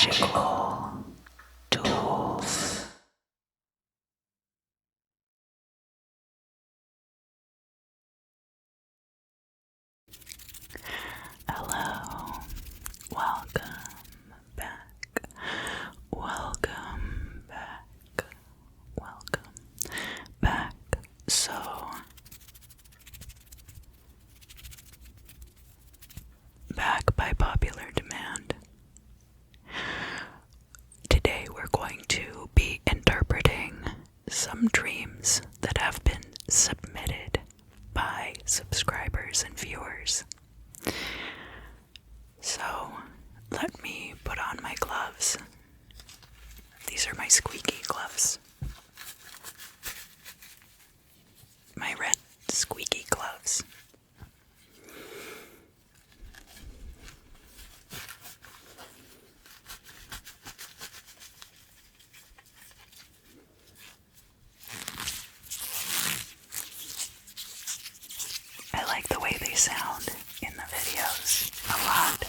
magical tools. Hello, welcome back, welcome back, welcome back. So, back by popular demand. Today we're going to be interpreting some dreams that have been submitted by subscribers and viewers. So, let me put on my gloves. These are my squeaky gloves. My red squeaky gloves. I like the way they sound in the videos a lot.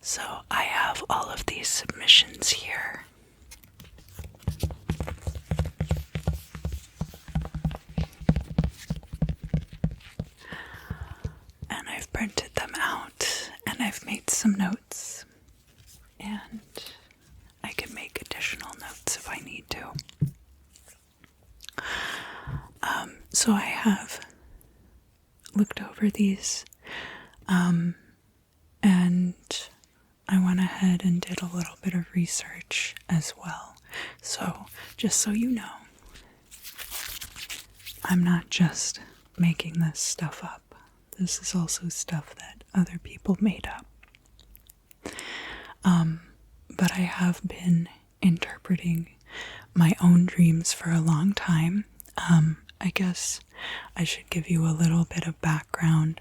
So I have all of these submissions here. And I've printed them out and I've made some notes. And I can make additional notes if I need to. So I have looked over these and I went ahead and did a little bit of research as well. So, just so you know, I'm not just making this stuff up. This is also stuff that other people made up. But I have been interpreting my own dreams for a long time. I guess I should give you a little bit of background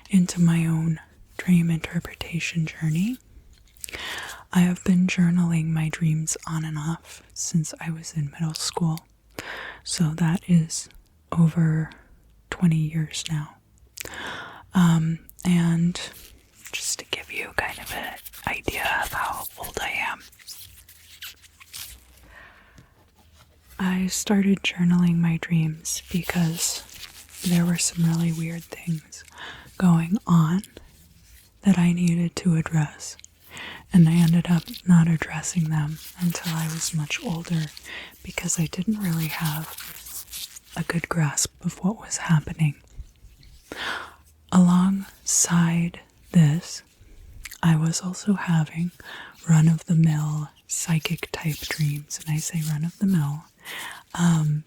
into my own dream interpretation journey. I have been journaling my dreams on and off since I was in middle school. So that is over 20 years now. And just to give you kind of an idea of how old I am, I started journaling my dreams because there were some really weird things going on that I needed to address. And I ended up not addressing them until I was much older because I didn't really have a good grasp of what was happening. Alongside this, I was also having run-of-the-mill psychic type dreams. And I say run-of-the-mill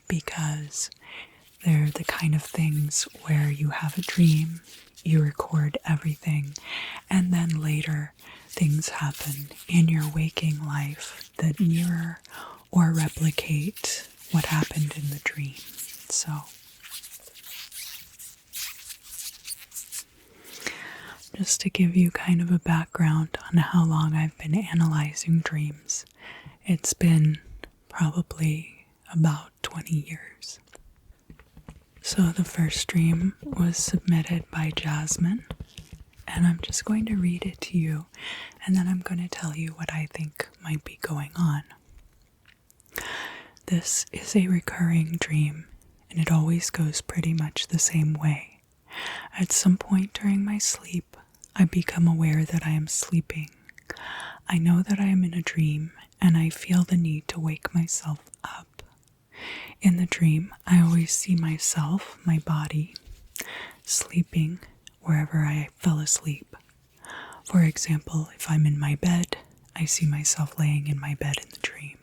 because they're the kind of things where you have a dream, you record everything, and then later things happen in your waking life that mirror or replicate what happened in the dream. So, just to give you kind of a background on how long I've been analyzing dreams, it's been probably about 20 years. So the first dream was submitted by Jasmine, and I'm just going to read it to you, and then I'm going to tell you what I think might be going on. This is a recurring dream, and it always goes pretty much the same way. At some point during my sleep, I become aware that I am sleeping. I know that I am in a dream, and I feel the need to wake myself up. In the dream, I always see myself, my body, sleeping wherever I fell asleep. For example, if I'm in my bed, I see myself laying in my bed in the dream.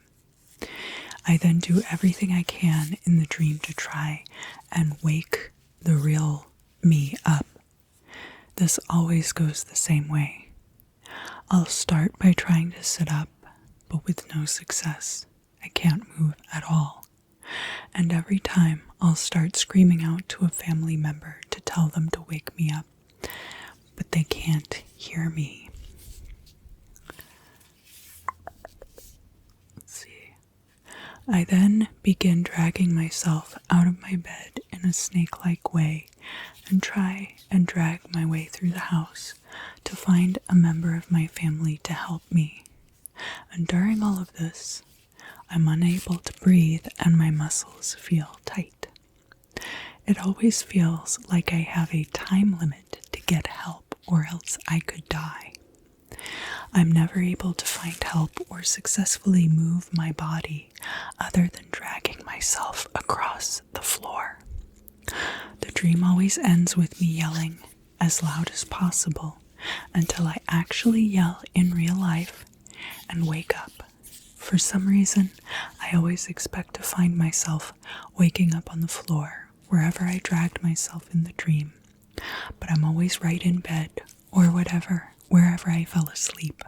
I then do everything I can in the dream to try and wake the real me up. This always goes the same way. I'll start by trying to sit up, but with no success. I can't move at all. And every time I'll start screaming out to a family member to tell them to wake me up, but they can't hear me. I then begin dragging myself out of my bed in a snake-like way and try and drag my way through the house to find a member of my family to help me. And during all of this, I'm unable to breathe and my muscles feel tight. It always feels like I have a time limit to get help or else I could die. I'm never able to find help or successfully move my body other than dragging myself across the floor. The dream always ends with me yelling as loud as possible until I actually yell in real life and wake up. For some reason, I always expect to find myself waking up on the floor wherever I dragged myself in the dream, but I'm always right in bed or wherever I fell asleep.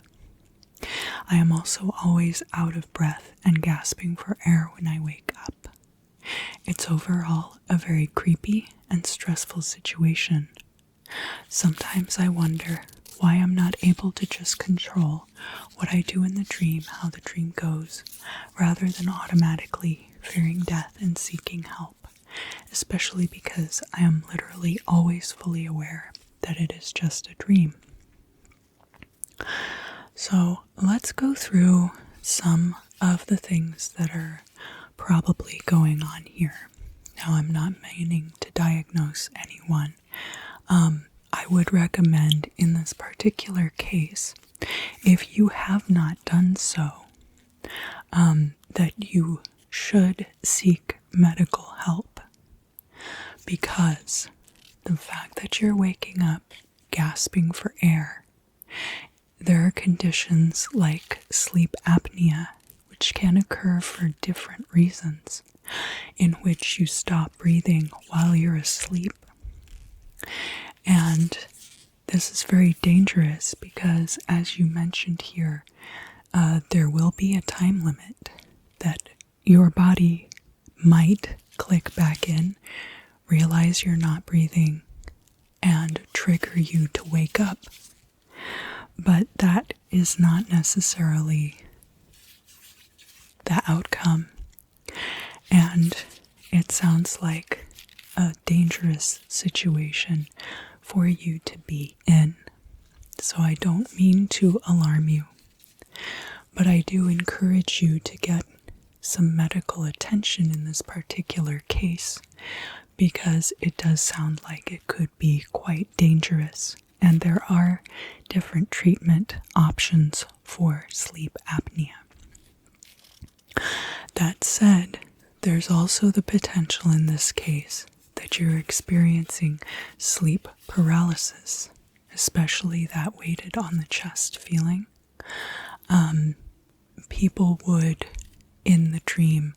I am also always out of breath and gasping for air when I wake up. It's overall a very creepy and stressful situation. Sometimes I wonder why I'm not able to just control what I do in the dream, how the dream goes, rather than automatically fearing death and seeking help, especially because I am literally always fully aware that it is just a dream. So let's go through some of the things that are probably going on here. Now, I'm not meaning to diagnose anyone. I would recommend in this particular case, if you have not done so, that you should seek medical help, because the fact that you're waking up gasping for air, there are conditions like sleep apnea, which can occur for different reasons, in which you stop breathing while you're asleep. And this is very dangerous because, as you mentioned here, there will be a time limit that your body might click back in, realize you're not breathing, and trigger you to wake up. But that is not necessarily the outcome. And it sounds like a dangerous situation for you to be in. So I don't mean to alarm you, but I do encourage you to get some medical attention in this particular case, because it does sound like it could be quite dangerous, and there are different treatment options for sleep apnea. That said, there's also the potential in this case that you're experiencing sleep paralysis, especially that weighted on the chest feeling. People would, in the dream,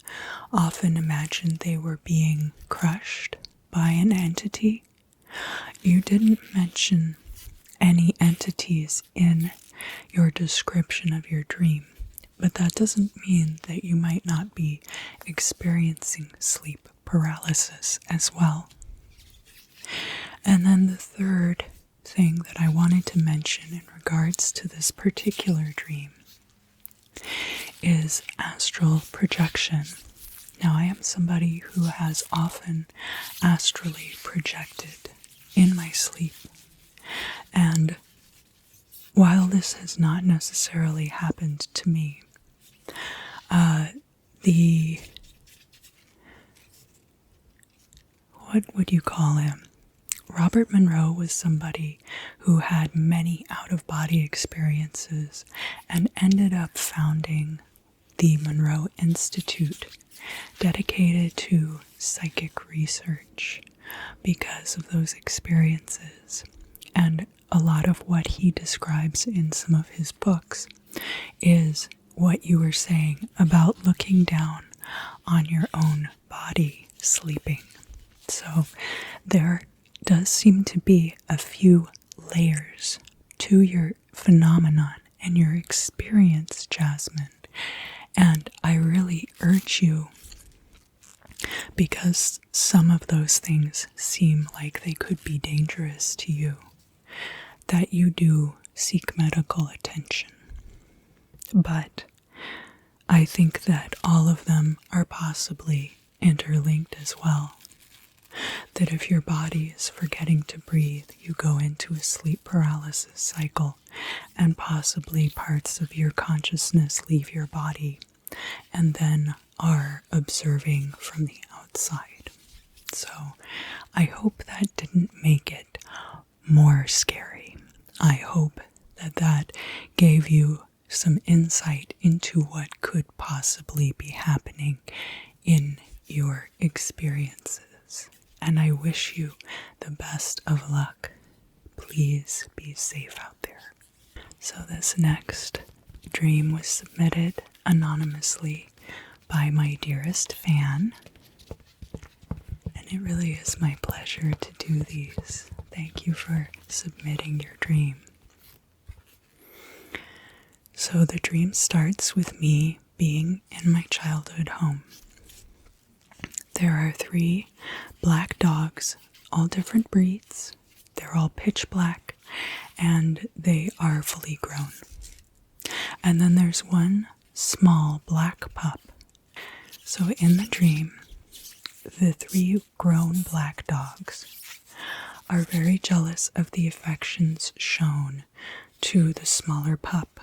often imagine they were being crushed by an entity. You didn't mention any entities in your description of your dream, but that doesn't mean that you might not be experiencing sleep paralysis as well. And then the third thing that I wanted to mention in regards to this particular dream is astral projection. Now, I am somebody who has often astrally projected in my sleep, and while this has not necessarily happened to me, what would you call him? Robert Monroe was somebody who had many out-of-body experiences and ended up founding the Monroe Institute, dedicated to psychic research because of those experiences. And a lot of what he describes in some of his books is what you were saying about looking down on your own body sleeping. So there does seem to be a few layers to your phenomenon and your experience, Jasmine. And I really urge you, because some of those things seem like they could be dangerous to you, that you do seek medical attention. But I think that all of them are possibly interlinked as well. That if your body is forgetting to breathe, you go into a sleep paralysis cycle, and possibly parts of your consciousness leave your body and then are observing from the outside. So I hope that didn't make it more scary. I hope that that gave you some insight into what could possibly be happening in your experiences. And I wish you the best of luck. Please be safe out there. So this next dream was submitted anonymously by my dearest fan. And it really is my pleasure to do these. Thank you for submitting your dream. So the dream starts with me being in my childhood home. There are 3 black dogs, all different breeds. They're all pitch black, and they are fully grown. And then there's one small black pup. So in the dream, the 3 grown black dogs are very jealous of the affections shown to the smaller pup.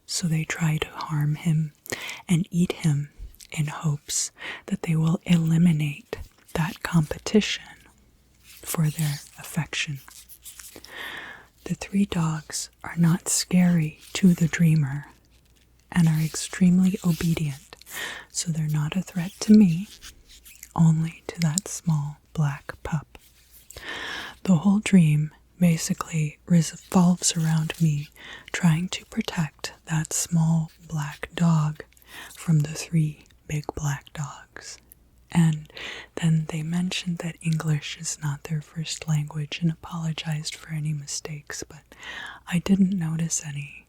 So they try to harm him and eat him in hopes that they will eliminate that competition for their affection. The 3 dogs are not scary to the dreamer and are extremely obedient, so they're not a threat to me, only to that small black pup. The whole dream basically revolves around me trying to protect that small black dog from the 3 big black dogs. And then they mentioned that English is not their first language and apologized for any mistakes, but I didn't notice any.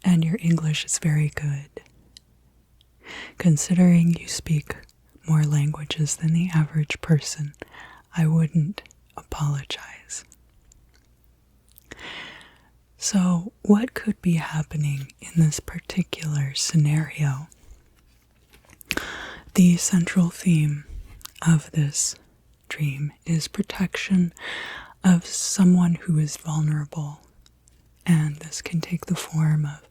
And your English is very good. Considering you speak more languages than the average person, I wouldn't apologize. So, what could be happening in this particular scenario? The central theme of this dream is protection of someone who is vulnerable. And this can take the form of,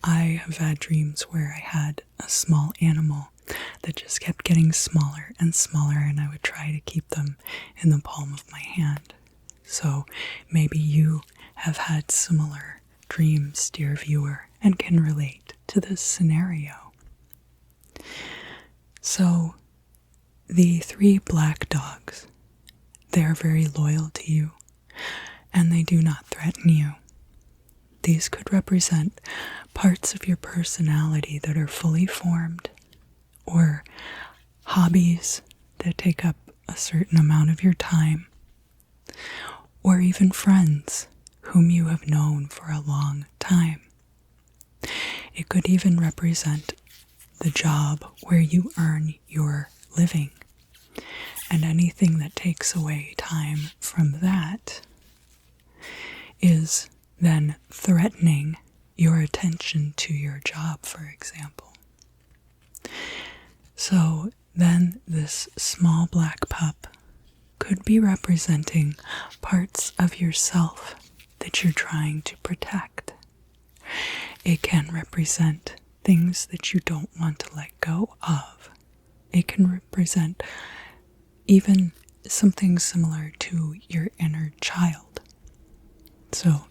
I have had dreams where I had a small animal that just kept getting smaller and smaller, and I would try to keep them in the palm of my hand. So maybe you have had similar dreams, dear viewer, and can relate to this scenario. So the 3 black dogs, they are very loyal to you, and they do not threaten you. These could represent parts of your personality that are fully formed, or hobbies that take up a certain amount of your time, or even friends whom you have known for a long time. It could even represent the job where you earn your living, and anything that takes away time from that is then threatening your attention to your job, for example. So then this small black pup could be representing parts of yourself that you're trying to protect. It can represent things that you don't want to let go of. It can represent even something similar to your inner child. So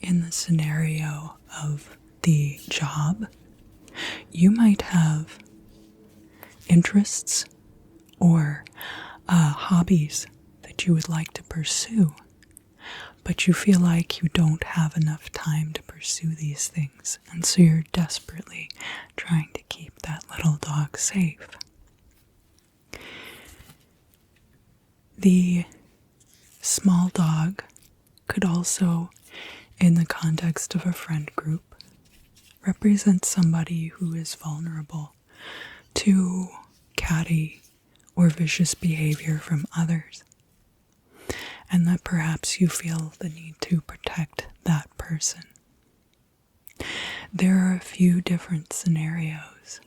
in the scenario of the job, you might have interests or hobbies that you would like to pursue, but you feel like you don't have enough time to pursue these things, and so you're desperately trying to keep that little dog safe. The small dog could also, in the context of a friend group, represent somebody who is vulnerable to catty or vicious behavior from others, and that perhaps you feel the need to protect that person. There are a few different scenarios,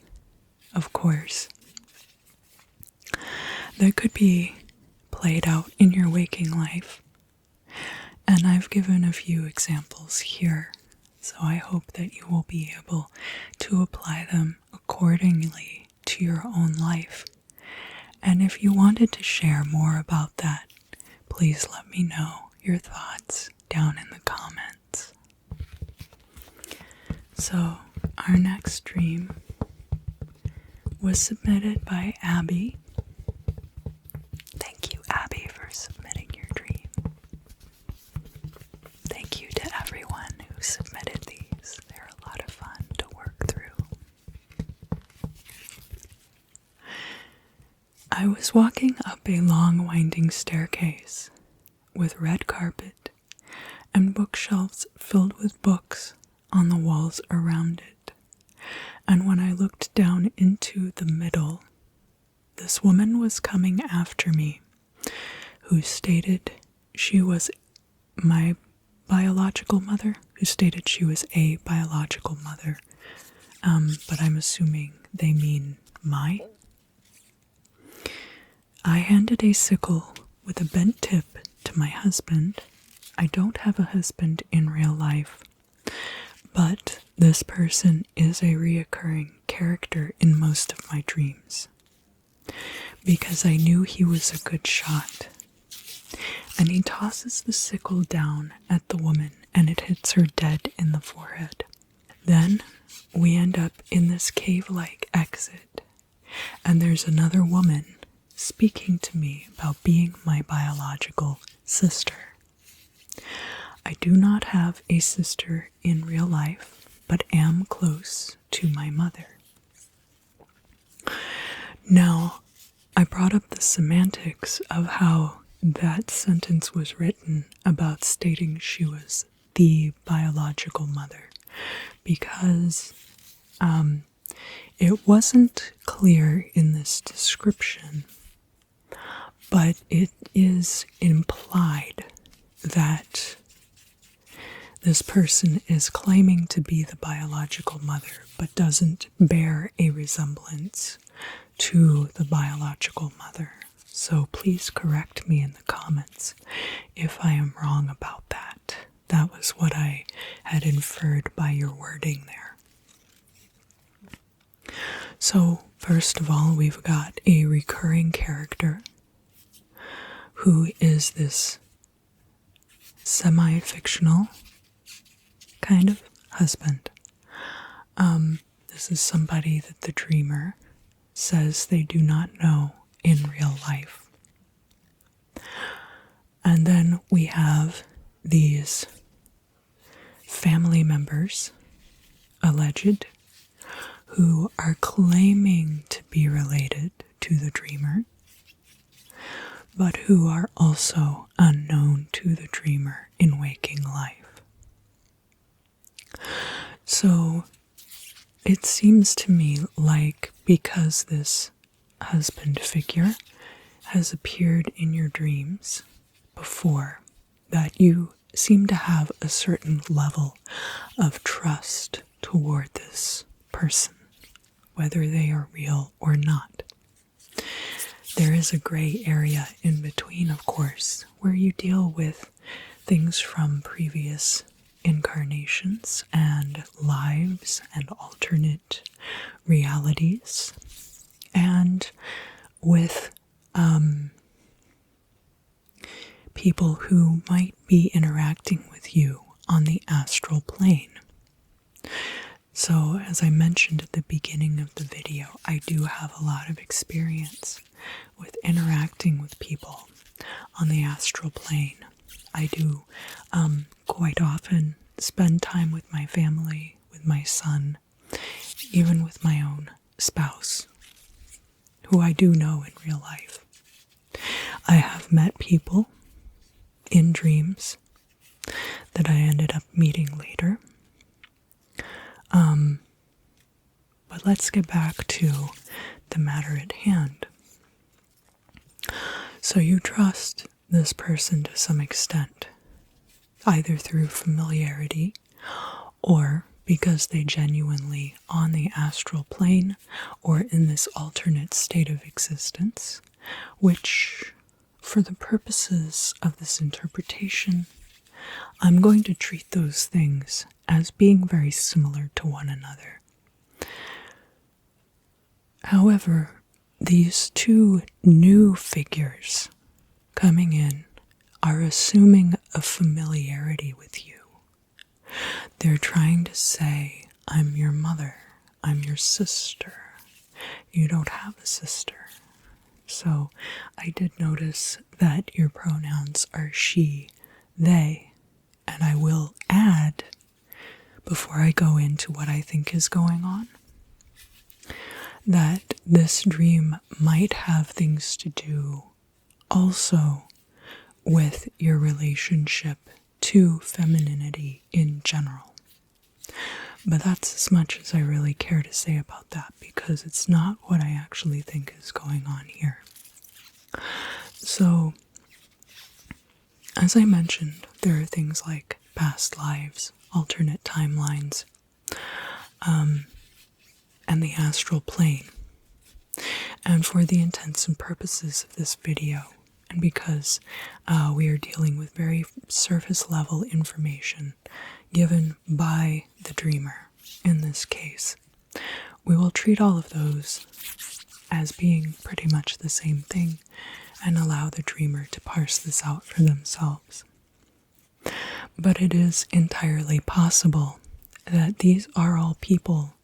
of course, that could be played out in your waking life, and I've given a few examples here, so I hope that you will be able to apply them accordingly to your own life. And if you wanted to share more about that, please let me know your thoughts down in the comments. So, our next dream was submitted by Abby. Thank you, Abby, for submitting your dream. Thank you to everyone who submitted these. They're a lot of fun to work through. I was walking up a long winding staircase with red carpet and bookshelves filled with books on the walls around it. And when I looked down into the middle, this woman was coming after me, who stated she was my biological mother, but I'm assuming they mean my. I handed a sickle with a bent tip to my husband. I don't have a husband in real life, but this person is a reoccurring character in most of my dreams, because I knew he was a good shot. And he tosses the sickle down at the woman, and it hits her dead in the forehead. Then we end up in this cave-like exit, and there's another woman speaking to me about being my biological sister. I do not have a sister in real life, but am close to my mother. Now, I brought up the semantics of how that sentence was written about stating she was the biological mother, because it wasn't clear in this description, but it is implied that this person is claiming to be the biological mother, but doesn't bear a resemblance to the biological mother. So please correct me in the comments if I am wrong about that. That was what I had inferred by your wording there. So, first of all, we've got a recurring character who is this semi-fictional kind of husband. This is somebody that the dreamer says they do not know in real life. And then we have these family members, alleged, who are claiming to be related to the dreamer, but who are also unknown to the dreamer in waking life. So it seems to me like, because this husband figure has appeared in your dreams before, that you seem to have a certain level of trust toward this person, whether they are real or not. There is a gray area in between, of course, where you deal with things from previous incarnations and lives and alternate realities, and with people who might be interacting with you on the astral plane. So, as I mentioned at the beginning of the video, I do have a lot of experience with interacting with people on the astral plane. I do quite often spend time with my family, with my son, even with my own spouse, who I do know in real life. I have met people in dreams that I ended up meeting later. But let's get back to the matter at hand. So you trust this person to some extent, either through familiarity or because they genuinely on the astral plane or in this alternate state of existence, which, for the purposes of this interpretation, I'm going to treat those things as being very similar to one another. However, these two new figures coming in are assuming a familiarity with you. They're trying to say, I'm your mother, I'm your sister. You don't have a sister. So I did notice that your pronouns are she, they, and I will add, before I go into what I think is going on, that this dream might have things to do also with your relationship to femininity in general. But that's as much as I really care to say about that, because it's not what I actually think is going on here. So, as I mentioned, there are things like past lives, alternate timelines, and the astral plane. And for the intents and purposes of this video, and because we are dealing with very surface level information given by the dreamer in this case, we will treat all of those as being pretty much the same thing and allow the dreamer to parse this out for themselves. But it is entirely possible that these are all people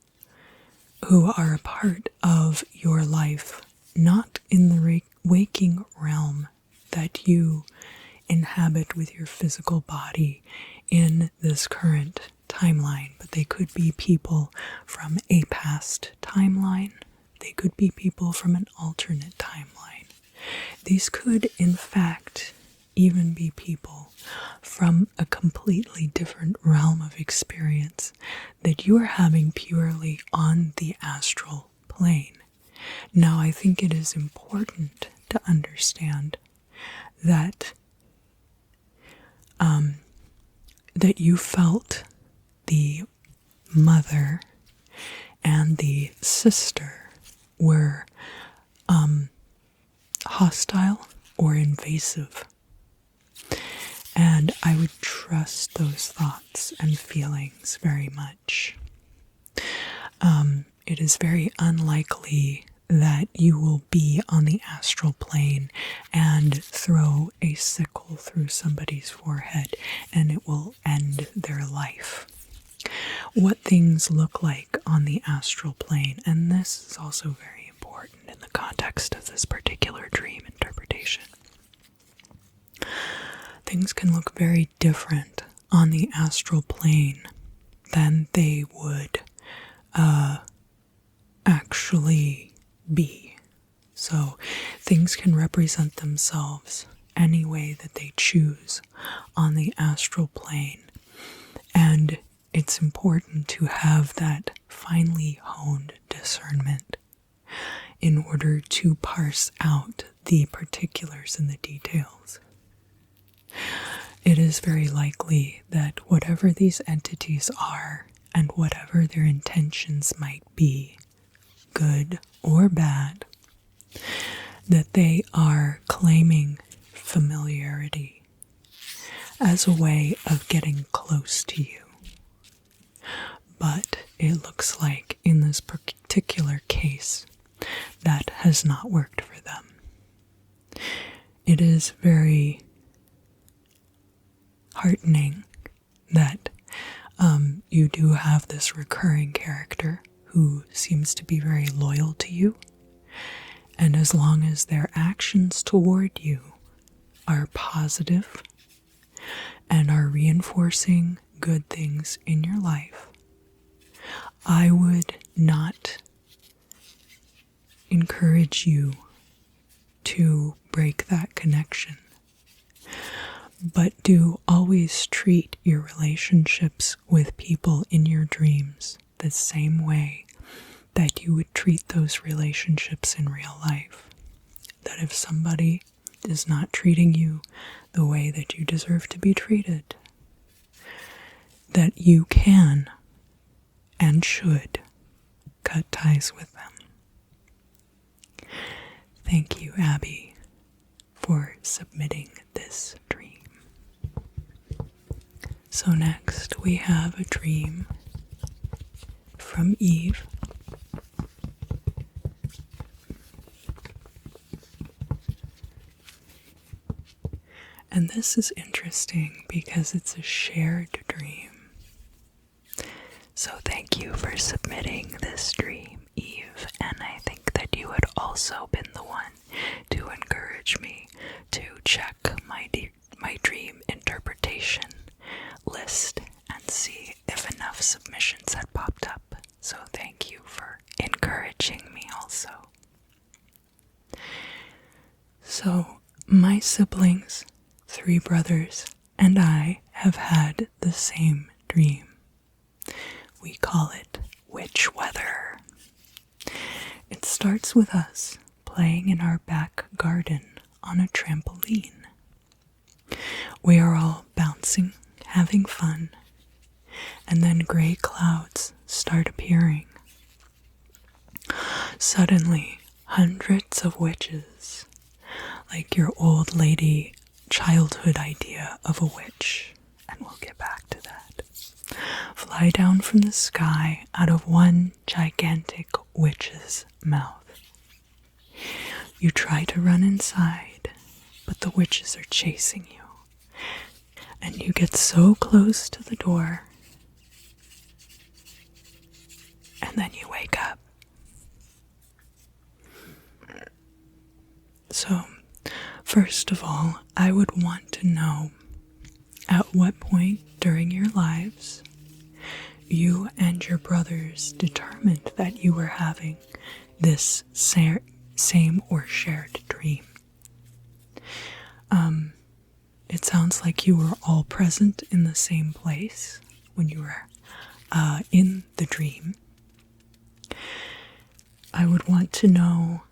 who are a part of your life, not in the waking realm that you inhabit with your physical body in this current timeline, but they could be people from a past timeline. They could be people from an alternate timeline. These could, in fact, even be people from a completely different realm of experience that you are having purely on the astral plane. Now, I think it is important to understand that that you felt the mother and the sister were hostile or invasive. And I would trust those thoughts and feelings very much. It is very unlikely that you will be on the astral plane and throw a sickle through somebody's forehead and it will end their life. What things look like on the astral plane, and this is also very important in the context of this particular dream interpretation. Things can look very different on the astral plane than they would actually be. So things can represent themselves any way that they choose on the astral plane. And it's important to have that finely honed discernment in order to parse out the particulars and the details. It is very likely that whatever these entities are and whatever their intentions might be, good or bad, that they are claiming familiarity as a way of getting close to you. But it looks like in this particular case, that has not worked for them. It is very heartening that you do have this recurring character who seems to be very loyal to you, and as long as their actions toward you are positive and are reinforcing good things in your life, I would not encourage you to break that connection. But do always treat your relationships with people in your dreams the same way that you would treat those relationships in real life. That if somebody is not treating you the way that you deserve to be treated, that you can and should cut ties with them. Thank you, Abby, for submitting this dream. So next we have a dream from Eve. And this is interesting because it's a shared dream. So thank you for submitting this dream, Eve. And I think that you had also been the one to encourage me to check my dream interpretation list and see if enough submissions had popped up. So thank you for encouraging me also. So my siblings, 3 brothers, and I have had the same dream. We call it witch weather. It starts with us playing in our back garden on a trampoline. We are all bouncing, having fun, and then gray clouds start appearing. Suddenly, hundreds of witches, like your old lady childhood idea of a witch, and we'll get back to that, fly down from the sky out of one gigantic witch's mouth. You try to run inside, but the witches are chasing you. And you get so close to the door, and then you wake up. So, first of all, I would want to know at what point during your lives you and your brothers determined that you were having this same or shared dream. It sounds like you were all present in the same place when you were in the dream. I would want to know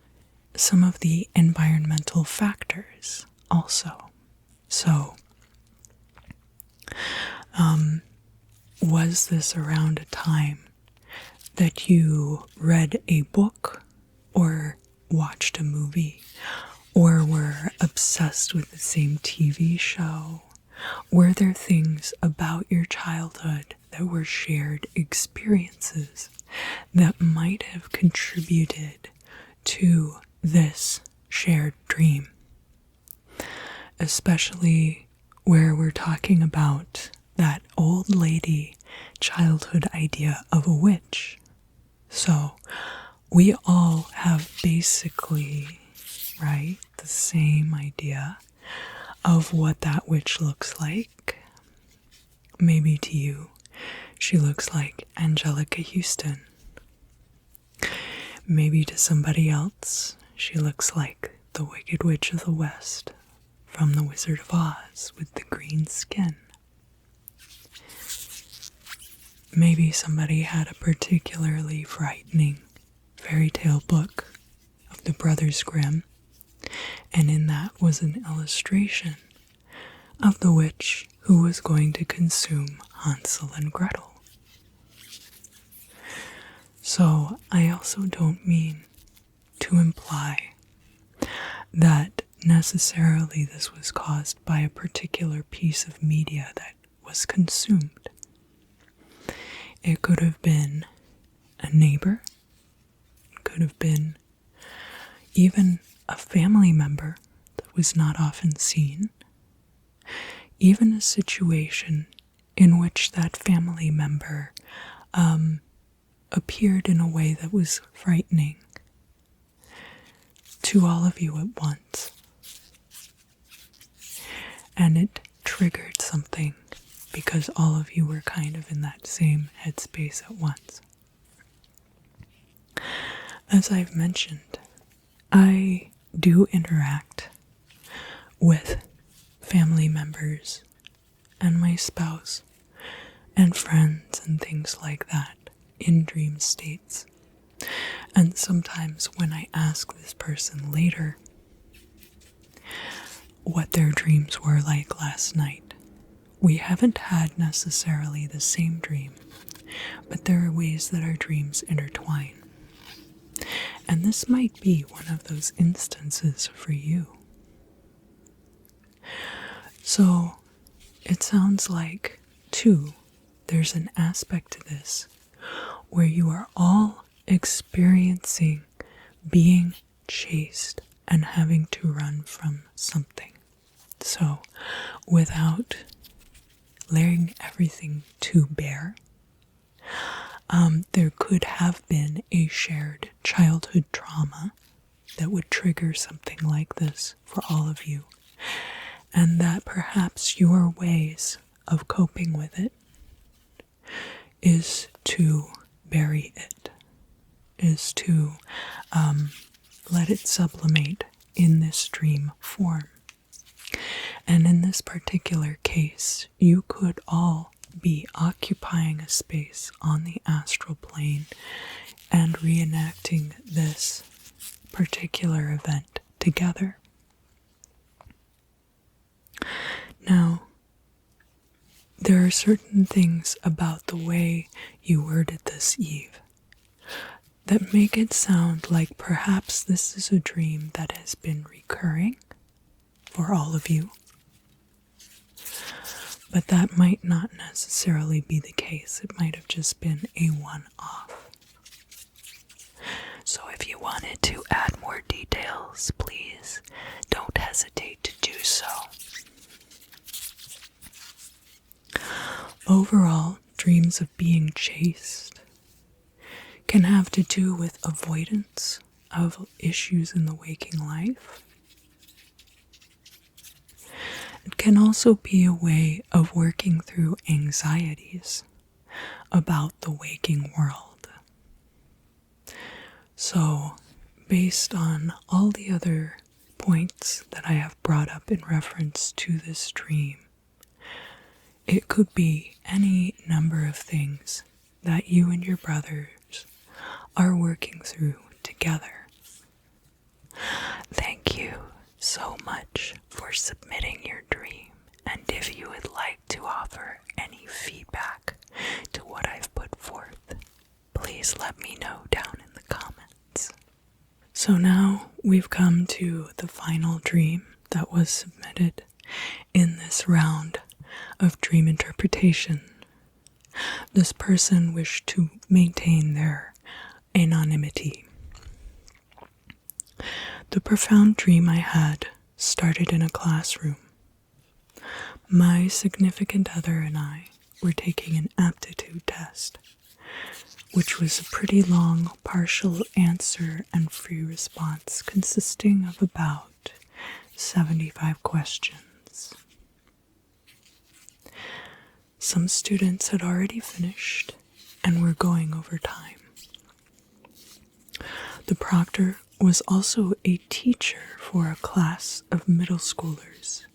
some of the environmental factors also. So, was this around a time that you read a book or watched a movie or were obsessed with the same TV show? Were there things about your childhood that were shared experiences that might have contributed to this shared dream? Especially where we're talking about that old lady childhood idea of a witch. So we all have basically, right, the same idea of what that witch looks like. Maybe to you, she looks like Angelica Houston. Maybe to somebody else, she looks like the Wicked Witch of the West from The Wizard of Oz with the green skin. Maybe somebody had a particularly frightening fairy tale book of the Brothers Grimm, and in that was an illustration of the witch who was going to consume Hansel and Gretel. So I also don't mean to imply that necessarily this was caused by a particular piece of media that was consumed. It could have been a neighbor, it could have been even a family member that was not often seen, even a situation in which that family member appeared in a way that was frightening to all of you at once. And it triggered something because all of you were kind of in that same headspace at once. As I've mentioned, I do interact with family members and my spouse and friends and things like that in dream states. And sometimes when I ask this person later what their dreams were like last night, we haven't had necessarily the same dream, but there are ways that our dreams intertwine. And this might be one of those instances for you. So it sounds like, too, there's an aspect to this where you are all experiencing being chased and having to run from something. So, without laying everything too bare, there could have been a shared childhood trauma that would trigger something like this for all of you, and that perhaps your ways of coping with it is to bury it, is to let it sublimate in this dream form. And in this particular case, you could all be occupying a space on the astral plane and reenacting this particular event together. Now, there are certain things about the way you worded this, Eve, that make it sound like perhaps this is a dream that has been recurring for all of you. But that might not necessarily be the case. It might have just been a one-off. So if you wanted to add more details, please don't hesitate to do so. Overall, dreams of being chased can have to do with avoidance of issues in the waking life. It can also be a way of working through anxieties about the waking world. So, based on all the other points that I have brought up in reference to this dream, it could be any number of things that you and your brothers are working through together. Thank you so much for submitting your dream, and if you would like to offer any feedback to what I've put forth, please let me know down in the comments. So now we've come to the final dream that was submitted in this round of dream interpretation. This person wished to maintain their anonymity. The profound dream I had started in a classroom. My significant other and I were taking an aptitude test, which was a pretty long partial answer and free response consisting of about 75 questions. Some students had already finished and were going over time. The proctor was also a teacher for a class of middle schoolers,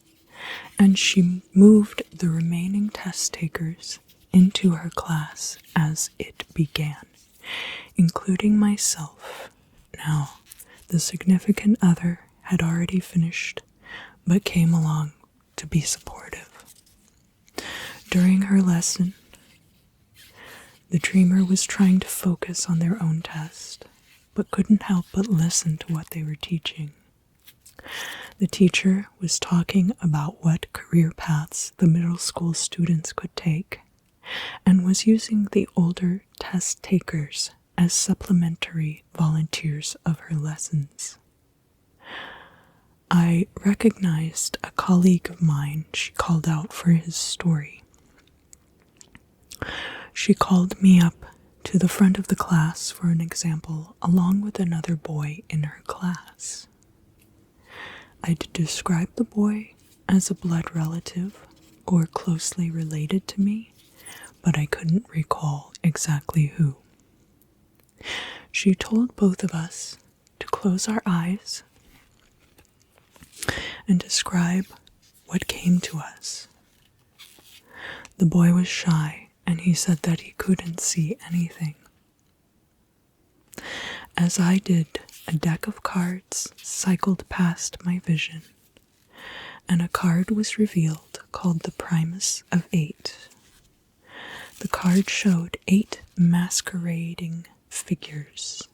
and she moved the remaining test takers into her class as it began, including myself. Now, the significant other had already finished, but came along to be supportive. During her lesson, the dreamer was trying to focus on their own test, but couldn't help but listen to what they were teaching. The teacher was talking about what career paths the middle school students could take, and was using the older test takers as supplementary volunteers of her lessons. I recognized a colleague of mine she called out for his story. She called me up to the front of the class for an example, along with another boy in her class. I'd describe the boy as a blood relative or closely related to me, but I couldn't recall exactly who. She told both of us to close our eyes and describe what came to us. The boy was shy, and he said that he couldn't see anything. As I did, a deck of cards cycled past my vision, and a card was revealed called the Primus of 8. The card showed 8 masquerading figures,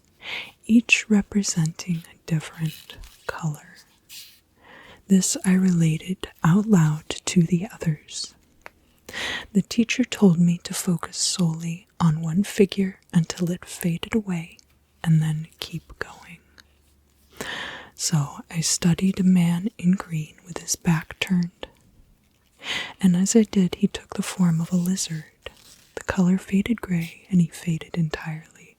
each representing a different color. This I related out loud to the others. The teacher told me to focus solely on one figure until it faded away and then keep going. So I studied a man in green with his back turned. And as I did, he took the form of a lizard. The color faded gray and he faded entirely.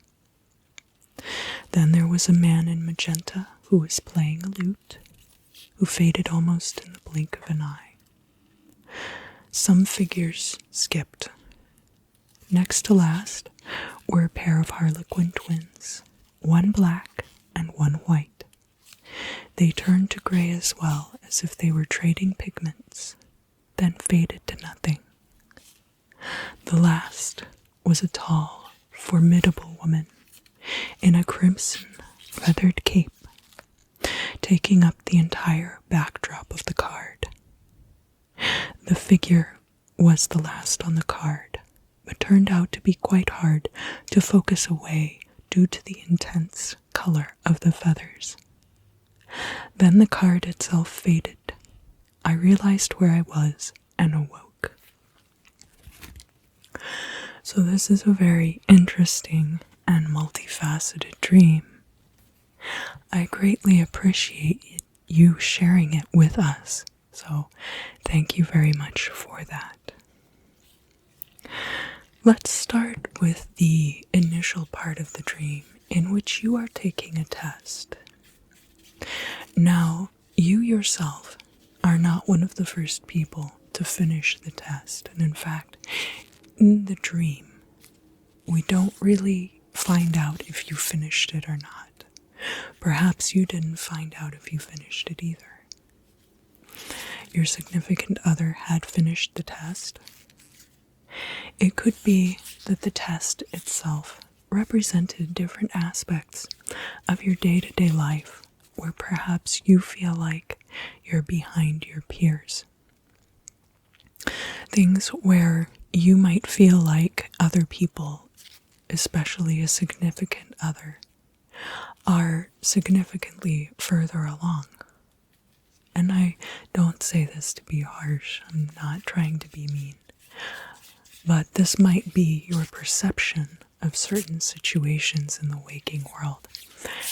Then there was a man in magenta who was playing a lute, who faded almost in the blink of an eye. Some figures skipped. Next to last were a pair of Harlequin twins, one black and one white. They turned to gray as well, as if they were trading pigments, then faded to nothing. The last was a tall, formidable woman in a crimson feathered cape, taking up the entire backdrop of the card. The figure was the last on the card, but turned out to be quite hard to focus away due to the intense color of the feathers. Then the card itself faded. I realized where I was and awoke. So this is a very interesting and multifaceted dream. I greatly appreciate you sharing it with us, so thank you very much for that. Let's start with the initial part of the dream in which you are taking a test. Now, you yourself are not one of the first people to finish the test, and in fact, in the dream, we don't really find out if you finished it or not. Perhaps you didn't find out if you finished it either. Your significant other had finished the test. It could be that the test itself represented different aspects of your day-to-day life where perhaps you feel like you're behind your peers. Things where you might feel like other people, especially a significant other, are significantly further along. And I don't say this to be harsh, I'm not trying to be mean, but this might be your perception of certain situations in the waking world.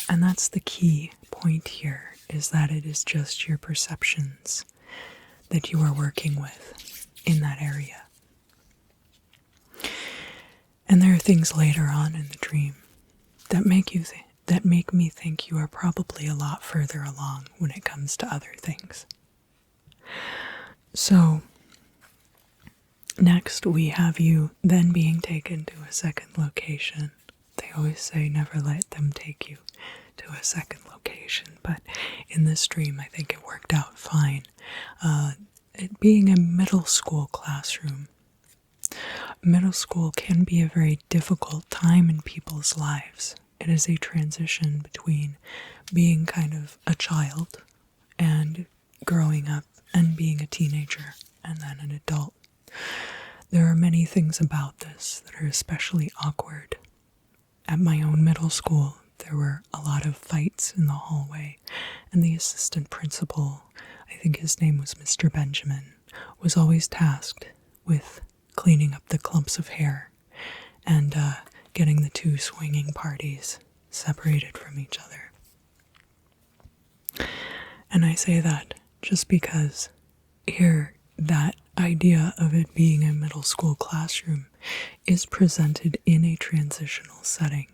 And that's the key point here, is that it is just your perceptions that you are working with in that area. And there are things later on in the dream that make me think you are probably a lot further along when it comes to other things. So, next we have you then being taken to a second location. They always say never let them take you to a second location, but in this dream I think it worked out fine. It being a middle school classroom. Middle school can be a very difficult time in people's lives. It is a transition between being kind of a child and growing up and being a teenager and then an adult. There are many things about this that are especially awkward. At my own middle school, there were a lot of fights in the hallway, and the assistant principal, I think his name was Mr. Benjamin, was always tasked with cleaning up the clumps of hair and getting the two swinging parties separated from each other. And I say that just because here that idea of it being a middle school classroom is presented in a transitional setting.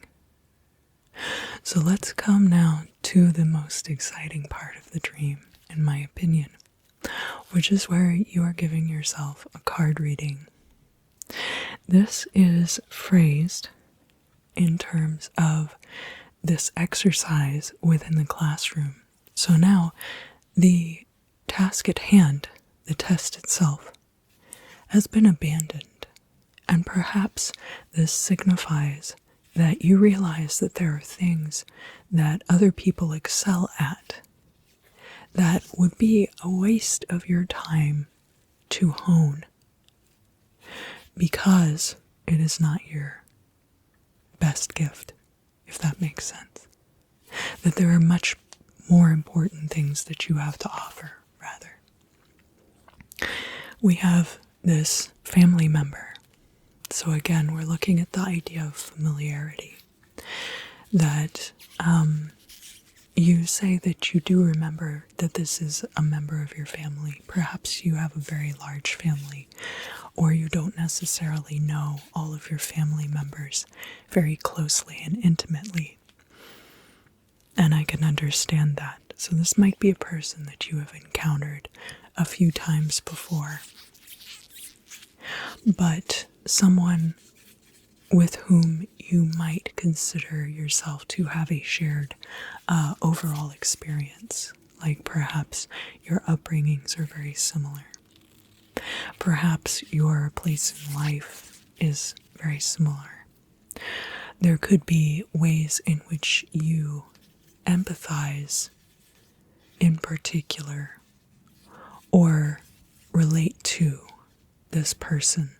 So let's come now to the most exciting part of the dream, in my opinion, which is where you are giving yourself a card reading. This is phrased in terms of this exercise within the classroom. So now the task at hand, the test itself, has been abandoned, and perhaps this signifies that you realize that there are things that other people excel at that would be a waste of your time to hone, because it is not your best gift, if that makes sense. That there are much more important things that you have to offer, rather. We have this family member. So again, we're looking at the idea of familiarity. That you say that you do remember that this is a member of your family. Perhaps you have a very large family, or you don't necessarily know all of your family members very closely and intimately. And I can understand that. So this might be a person that you have encountered a few times before. But someone with whom you might consider yourself to have a shared overall experience. Like perhaps your upbringings are very similar. Perhaps your place in life is very similar. There could be ways in which you empathize in particular or relate to this person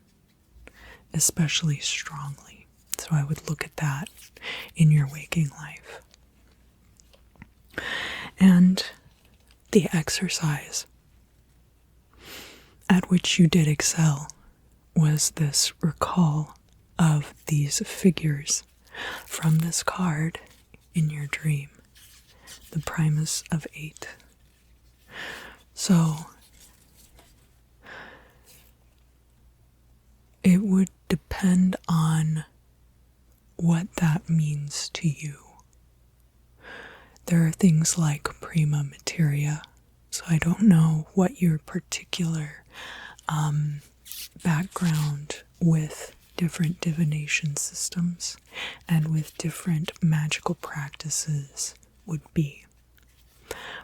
especially strongly. So I would look at that in your waking life. And the exercise at which you did excel was this recall of these figures from this card in your dream, the Primus of 8. So it would depend on what that means to you. There are things like prima materia, so I don't know what your particular background with different divination systems and with different magical practices would be.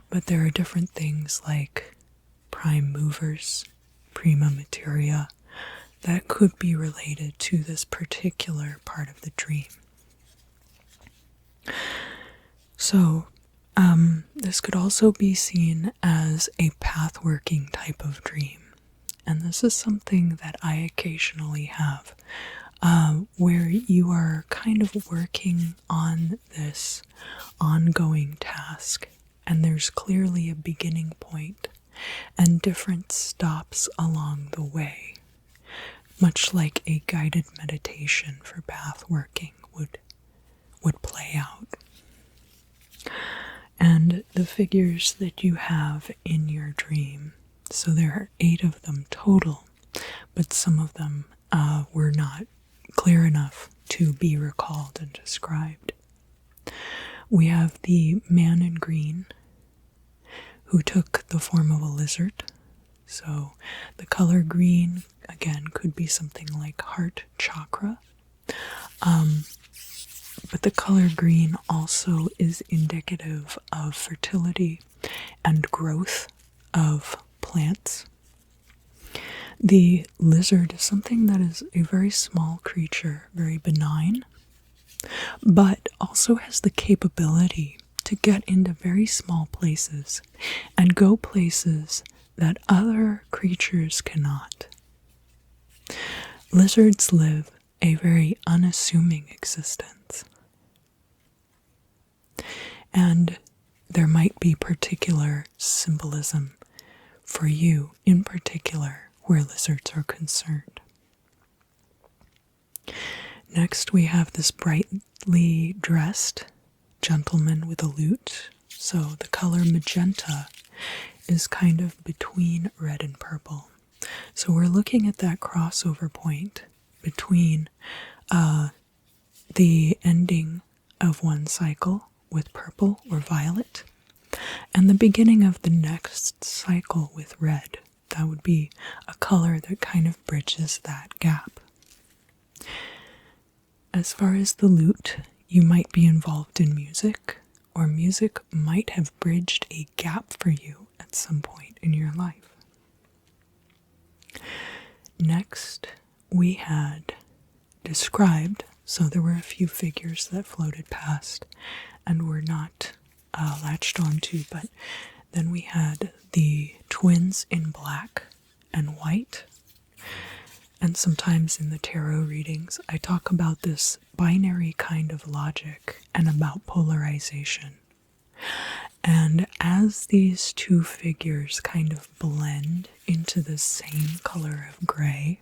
But there are different things like prime movers, prima materia, that could be related to this particular part of the dream. So, this could also be seen as a path-working type of dream. And this is something that I occasionally have, where you are kind of working on this ongoing task, and there's clearly a beginning point and different stops along the way, much like a guided meditation for path working would play out. And the figures that you have in your dream, so there are 8 of them total, but some of them were not clear enough to be recalled and described. We have the man in green, who took the form of a lizard. So the color green, again, could be something like heart chakra. But the color green also is indicative of fertility and growth of plants. The lizard is something that is a very small creature, very benign, but also has the capability to get into very small places and go places that other creatures cannot. Lizards live a very unassuming existence. And there might be particular symbolism for you in particular where lizards are concerned. Next, we have this brightly dressed gentleman with a lute. So the color magenta is kind of between red and purple. So we're looking at that crossover point between the ending of one cycle with purple or violet and the beginning of the next cycle with red. That would be a color that kind of bridges that gap. As far as the lute, you might be involved in music, or music might have bridged a gap for you at some point in your life. Next, we had described, so there were a few figures that floated past and were not latched onto, but then we had the twins in black and white, And sometimes in the tarot readings, I talk about this binary kind of logic and about polarization. And as these two figures kind of blend into the same color of gray,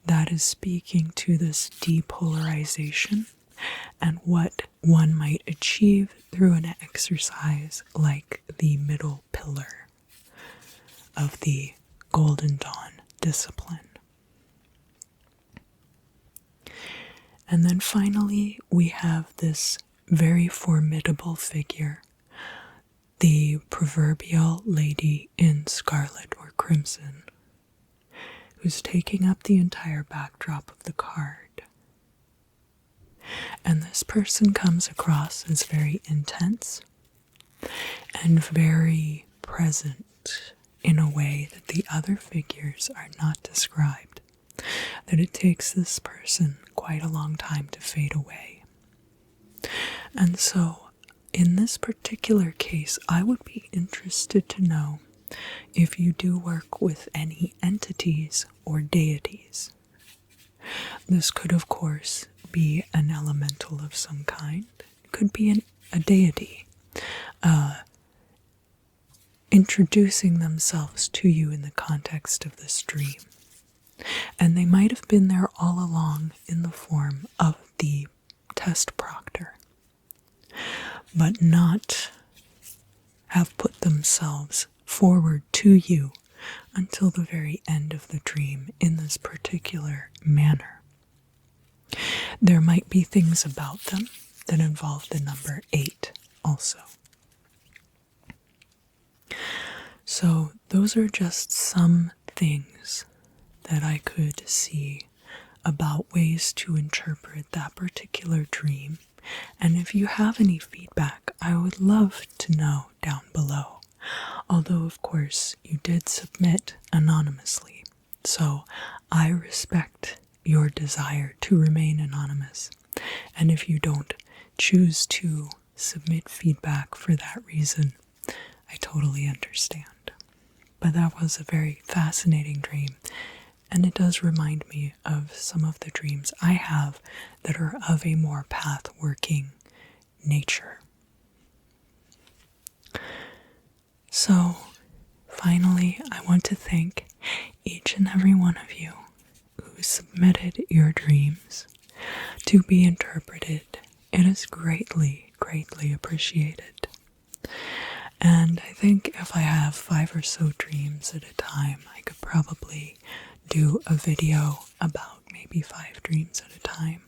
that is speaking to this depolarization and what one might achieve through an exercise like the middle pillar of the Golden Dawn discipline. And then finally, we have this very formidable figure, the proverbial lady in scarlet or crimson, who's taking up the entire backdrop of the card. And this person comes across as very intense and very present in a way that the other figures are not described, that it takes this person quite a long time to fade away. And so, in this particular case, I would be interested to know if you do work with any entities or deities. This could, of course, be an elemental of some kind. It could be a deity introducing themselves to you in the context of this dream. And they might have been there all along in the form of the test proctor, but not have put themselves forward to you until the very end of the dream in this particular manner. There might be things about them that involve the number 8 also. So those are just some things that I could see about ways to interpret that particular dream. And if you have any feedback, I would love to know down below. Although, of course, you did submit anonymously, so I respect your desire to remain anonymous. And if you don't choose to submit feedback for that reason, I totally understand. But that was a very fascinating dream, and it does remind me of some of the dreams I have that are of a more path-working nature. So, finally, I want to thank each and every one of you who submitted your dreams to be interpreted. It is greatly, greatly appreciated. And I think if I have 5 or so dreams at a time, I could probably do a video about maybe 5 dreams at a time.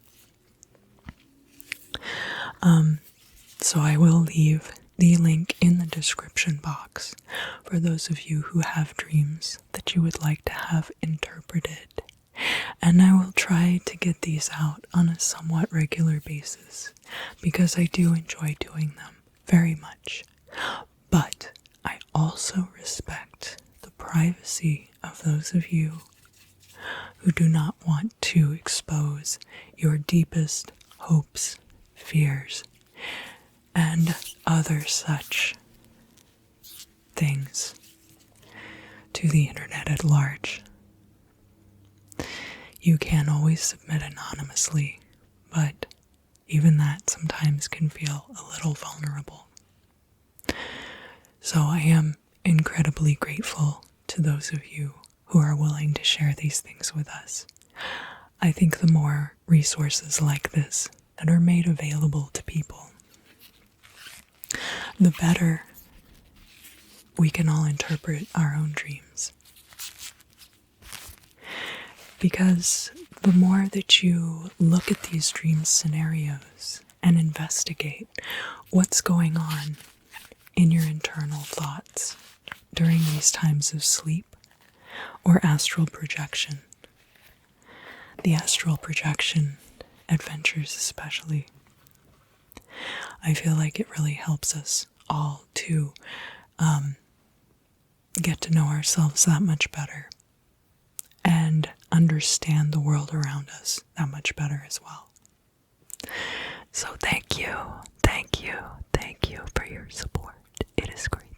So I will leave the link in the description box for those of you who have dreams that you would like to have interpreted. And I will try to get these out on a somewhat regular basis because I do enjoy doing them very much. But I also respect the privacy of those of you who do not want to expose your deepest hopes, fears, and other such things to the internet at large. You can always submit anonymously, but even that sometimes can feel a little vulnerable. So I am incredibly grateful to those of you who are willing to share these things with us. I think the more resources like this that are made available to people, the better we can all interpret our own dreams. Because the more that you look at these dream scenarios and investigate what's going on in your internal thoughts during these times of sleep or astral projection, the astral projection adventures especially, I feel like it really helps us all to get to know ourselves that much better and understand the world around us that much better as well. So thank you for your support. It is great.